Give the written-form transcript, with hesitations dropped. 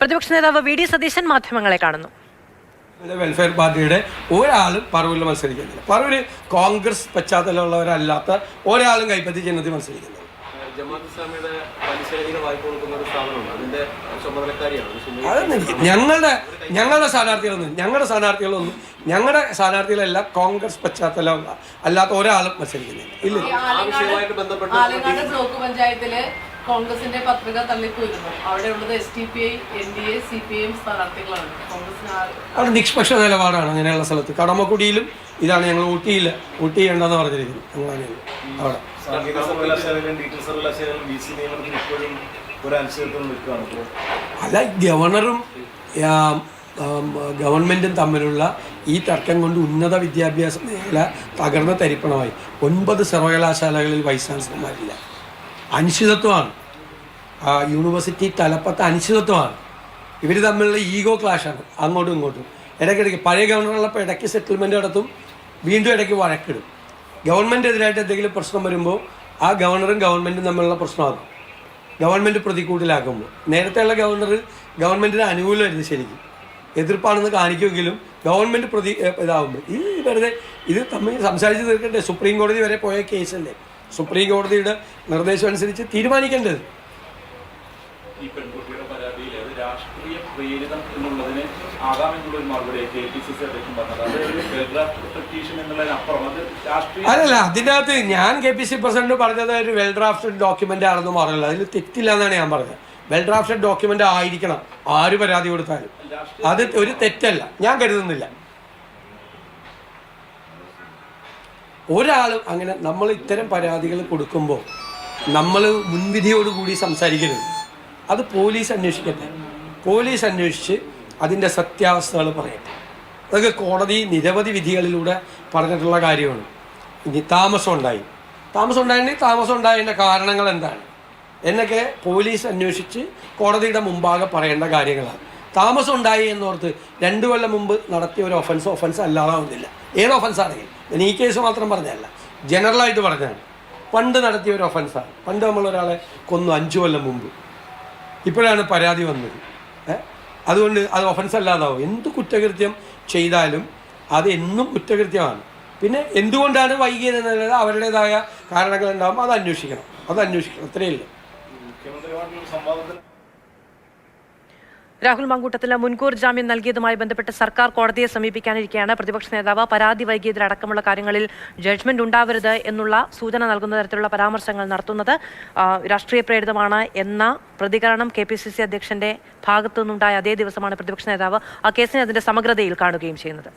പ്രതിപക്ഷ നേതാവ് V D Satheesan മാധ്യമങ്ങളെ കാണുന്നു. വെൽഫെയർ പാർട്ടിയുടെ ഒരാളും പറവൂരിൽ മത്സരിക്കുന്നില്ല. പറവൂര് കോൺഗ്രസ് പശ്ചാത്തലമുള്ളവരല്ലാത്ത ഒരാളും കൈപ്പറ്റി ചിഹ്നത്തിൽ മത്സരിക്കുന്നില്ല. ഞങ്ങളുടെ സ്ഥാനാർത്ഥികളെല്ലാം കോൺഗ്രസ് പശ്ചാത്തലം അല്ലാത്ത ഒരാളും മത്സരിക്കുന്നില്ല. ഇല്ല, ബ്ലോക്ക് പഞ്ചായത്തില് കോൺഗ്രസിന്റെ പത്രിക തള്ളിപ്പോയിരുന്നു. അവിടെ ഉള്ളത് SDPI, NDA, CPIM സ്ഥാനാർത്ഥികളാണ്. അവിടെ നിഷ്പക്ഷ നിലപാടാണ്. അങ്ങനെയുള്ള സ്ഥലത്ത് കടമക്കുടിയിലും ഇതാണ്. ഞങ്ങൾ വോട്ട് ചെയ്യേണ്ടെന്ന് പറഞ്ഞിരിക്കുന്നു. അവിടെ അല്ല, ഗവർണറും ഗവൺമെന്റും തമ്മിലുള്ള ഈ തർക്കം കൊണ്ട് ഉന്നത വിദ്യാഭ്യാസ മേഖല തകർന്ന തരിപ്പണമായി. 9 സർവകലാശാലകളിൽ വൈസ് ചാൻസലർമാരില്ല. അനിശ്ചിതത്വമാണ്. യൂണിവേഴ്സിറ്റി തലപ്പത്ത് അനിശ്ചിതത്വമാണ്. ഇവർ തമ്മിലുള്ള ഈഗോ ക്ലാഷാണ്, അങ്ങോട്ടും ഇങ്ങോട്ടും. ഇടയ്ക്കിടയ്ക്ക് പഴയ ഗവർണറുള്ളപ്പോൾ ഇടയ്ക്ക് സെറ്റിൽമെൻറ്റ് നടത്തും, വീണ്ടും ഇടയ്ക്ക് വഴക്കിടും. ഗവൺമെൻറ്റിനെതിരായിട്ട് എന്തെങ്കിലും പ്രശ്നം വരുമ്പോൾ ആ ഗവർണറും ഗവൺമെൻറ്റും തമ്മിലുള്ള പ്രശ്നമാകും. ഗവൺമെൻറ് പ്രതികൂട്ടിലാക്കുമ്പോൾ നേരത്തെയുള്ള ഗവൺമെൻറ്റിന് അനുകൂലമായിരുന്നു. ശരിക്കും എതിർപ്പാണെന്ന് കാണിക്കുമെങ്കിലും ഗവൺമെൻറ് ഇതാവുമ്പോൾ ഈ വെറുതെ ഇത് തമ്മിൽ സംസാരിച്ച് തീർക്കണ്ടേ? സുപ്രീം കോടതി വരെ പോയ കേസല്ലേ? സുപ്രീം കോടതിയുടെ നിർദ്ദേശം അനുസരിച്ച് തീരുമാനിക്കേണ്ടത്. ഈ പെൺകുട്ടിയുടെ പരാതിയിൽ അത് രാഷ്ട്രീയ പ്രേരിതം എന്നുള്ളതിന് ആകാമെന്നുള്ളൊരു മറുപടി KPCC അധ്യക്ഷൻ പറഞ്ഞത്. അത് ഒരു വെൽ പെറ്റീഷൻ എന്നുള്ളതിനപ്പുറം അത് രാഷ്ട്രീയ അല്ലല്ല. അതിൻ്റെ അകത്ത് ഞാൻ KPCC പ്രസിഡന്റ് പറഞ്ഞത് ഒരു വെൽ ഡ്രാഫ്റ്റഡ് ഡോക്യുമെന്റ് ആണെന്ന് പറഞ്ഞില്ല. അതിൽ തെറ്റില്ല എന്നാണ് ഞാൻ പറഞ്ഞത്. വെൽ ഡ്രാഫ്റ്റഡ് ഡോക്യുമെന്റ് ആയിരിക്കണം ആര് പരാതി കൊടുത്താലും. അത് ഒരു തെറ്റല്ല, ഞാൻ കരുതുന്നില്ല. ഒരാളും അങ്ങനെ നമ്മൾ ഇത്തരം പരാതികൾ കൊടുക്കുമ്പോൾ നമ്മൾ മുൻവിധിയോടുകൂടി സംസാരിക്കരുത്. അത് പോലീസ് അന്വേഷിക്കട്ടെ. പോലീസ് അന്വേഷിച്ച് അതിൻ്റെ സത്യാവസ്ഥകൾ പറയട്ടെ. അതൊക്കെ കോടതി നിരവധി വിധികളിലൂടെ പറഞ്ഞിട്ടുള്ള കാര്യമാണ്. ഇനി താമസം ഉണ്ടായിട്ടുണ്ടെങ്കിൽ താമസം ഉണ്ടായതിൻ്റെ കാരണങ്ങൾ എന്താണ് എന്നൊക്കെ പോലീസ് അന്വേഷിച്ച് കോടതിയുടെ മുമ്പാകെ പറയേണ്ട കാര്യങ്ങളാണ്. താമസം ഉണ്ടായി എന്നോർത്ത് 2 കൊല്ലം മുമ്പ് നടത്തിയ ഒരു ഒഫൻസ് അല്ലാതാവുന്നില്ല. ഏത് ഒഫൻസാണെങ്കിൽ ഞാൻ ഈ കേസ് മാത്രം പറഞ്ഞതല്ല, ജനറലായിട്ട് പറഞ്ഞതാണ്. പണ്ട് നടത്തിയ ഒരു ഒഫൻസാണ്. പണ്ട് നമ്മളൊരാളെ കൊന്നു 5 കൊല്ലം മുമ്പ്. ഇപ്പോഴാണ് പരാതി വന്നത്. അതുകൊണ്ട് അത് ഒഫൻസ് അല്ലാതാവും. എന്ത് കുറ്റകൃത്യം ചെയ്താലും അത് എന്നും കുറ്റകൃത്യമാണ്. പിന്നെ എന്തുകൊണ്ടാണ് വൈകിയത് എന്നുള്ളത് അവരുടേതായ കാരണങ്ങളുണ്ടാകുമ്പോൾ അത് അന്വേഷിക്കണം. അത്രയേ ഉള്ളൂ. രാഹുൽ മാങ്കൂട്ടത്തിന് മുൻകൂർ ജാമ്യം നൽകിയതുമായി ബന്ധപ്പെട്ട് സർക്കാർ കോടതിയെ സമീപിക്കാനിരിക്കെയാണ് പ്രതിപക്ഷ നേതാവ് പരാതി വൈകിയതിലടക്കമുള്ള കാര്യങ്ങളിൽ ജഡ്ജ്മെന്റ് ഉണ്ടാവരുത് എന്നുള്ള സൂചന നൽകുന്ന തരത്തിലുള്ള പരാമർശങ്ങൾ നടത്തുന്നത്. രാഷ്ട്രീയ പ്രേരിതമാണ് എന്ന പ്രതികരണം KPCC അധ്യക്ഷന്റെ ഭാഗത്തു നിന്നുണ്ടായ അതേ ദിവസമാണ് പ്രതിപക്ഷ നേതാവ് ആ കേസിനെ അതിന്റെ സമഗ്രതയിൽ കാണുകയും ചെയ്യുന്നത്.